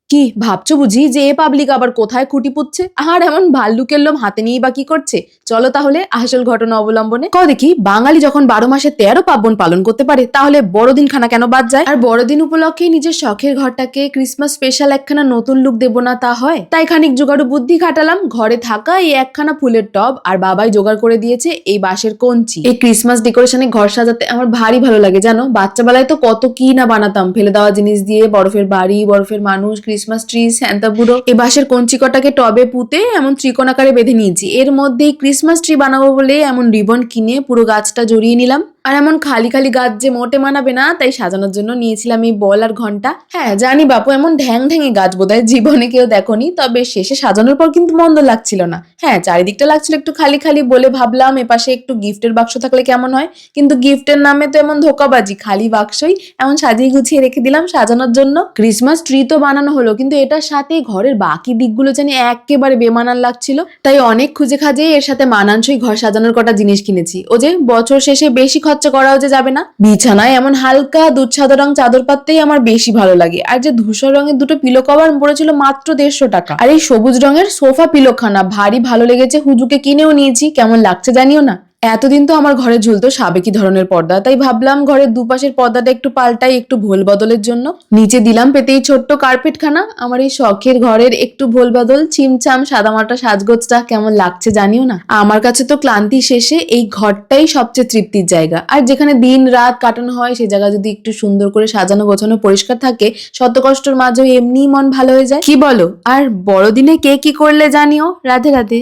কি ভাবছো বুঝি যে এ পাবলিক আবার কোথায় খুঁটি পুঁতছে আর এমন ভাল্লুকের লোম হাতে নিয়ে বা কি করছে? চলো তাহলে আসল ঘটনা অবলম্বনে দেখি বাঙালি যখন 12 মাসে 13 পার্বণ পালন করতে পারে তাহলে বড়দিন খানা কেন বাদ যায়? আর বড়দিন উপলক্ষে নিজের শখের ঘরটাকে ক্রিসমাস স্পেশাল একখানা নতুন লুক দেবো না তা হয়? তাই খানিক জোগাড়ু বুদ্ধি খাটালাম। ঘরে থাকা এই একখানা ফুলের টব আর বাবাই জোগাড় করে দিয়েছে এই বাঁশের কঞ্চি। এই ক্রিসমাস ডেকোরেশনে ঘর সাজাতে আমার ভারী ভালো লাগে জানো। বাচ্চা বেলায় তো কত কি না বানাতাম ফেলে দেওয়া জিনিস দিয়ে, বরফের বাড়ি, বরফের মানুষ, ক্রিসমাস ট্রি, স্যান্তা বুড়ো। এই বাঁশের কঞ্চি কটাকে টবে পুঁতে এমন ত্রিকোণ আকারে বেঁধে নিয়েছি। এর মধ্যেই ক্রিসমাস ট্রি বানাবো বলে এমন রিবন কিনে পুরো গাছটা জড়িয়ে নিলাম। আর এমন খালি খালি গাছ যে মোটে মানাবে না, তাই সাজানোর জন্য নিয়েছিলাম এই বল আর ঘন্টা। হ্যাঁ জানি বাপু এমন ঢ্যাং ঢ্যাঙে গাছ বোধহয় জীবনে কেউ দেখোনি, তবে শেষে সাজানোর পর কিন্তু মন্দ লাগছিল না। হ্যাঁ চারিদিকটা লাগছিল একটু খালি খালি বলে ভাবলাম এপাশে একটু গিফটের বাক্স থাকলে কেমন হয়, কিন্তু গিফটের নামে তো এমন ধোকাবাজি, খালি বাক্সই এমন সাজিয়ে গুছিয়ে রেখে দিলাম সাজানোর জন্য। ক্রিসমাস ট্রি তো বানানো হলো, কিন্তু এটার সাথে ঘরের বাকি দিকগুলো জানি একেবারে বেমানান লাগছিল। তাই অনেক খুঁজে খাজে এর সাথে মানানসই ঘর সাজানোর কটা জিনিস কিনেছি। ও যে বছর শেষে বেশি খরচা করাও যে যাবে না। বিছানায় এমন হালকা দুধ সাদা রং চাদর পাততেই আমার বেশি ভালো লাগে। আর যে ধূসর রঙের দুটো পিলো কভার পড়েছিল মাত্র 150 টাকা। আর এই সবুজ রঙের সোফা পিলোখানা ভারী ভালো লেগেছে, হুজুকে কিনেও নিয়েছি। কেমন লাগছে জানিও না। এতদিন তো আমার ঘরে ঝুলতো সাবেকি ধরনের পর্দা, তাই ভাবলাম ঘরের দুপাশের পর্দাটা একটু পাল্টাই একটু ভোল বদলের জন্য। নিচে দিলাম পেতে এই ছোট্ট কার্পেট খানা। আমার এই শখের ঘরের একটু ভোল বদল ছিমছাম সাদামাটা সাজগোজটা কেমন লাগছে জানিও না। আমার কাছে তো ক্লান্তি শেষে এই ঘরটাই সবচেয়ে তৃপ্তির জায়গা। আর যেখানে দিন রাত কাটানো হয় সেই জায়গা যদি একটু সুন্দর করে সাজানো গোছানো পরিষ্কার থাকে, শত কষ্টর মাঝেও এমনিই মন ভালো হয়ে যায়। কি বলো? আর বড়দিনে কে কি করলে জানিও। রাধে রাধে।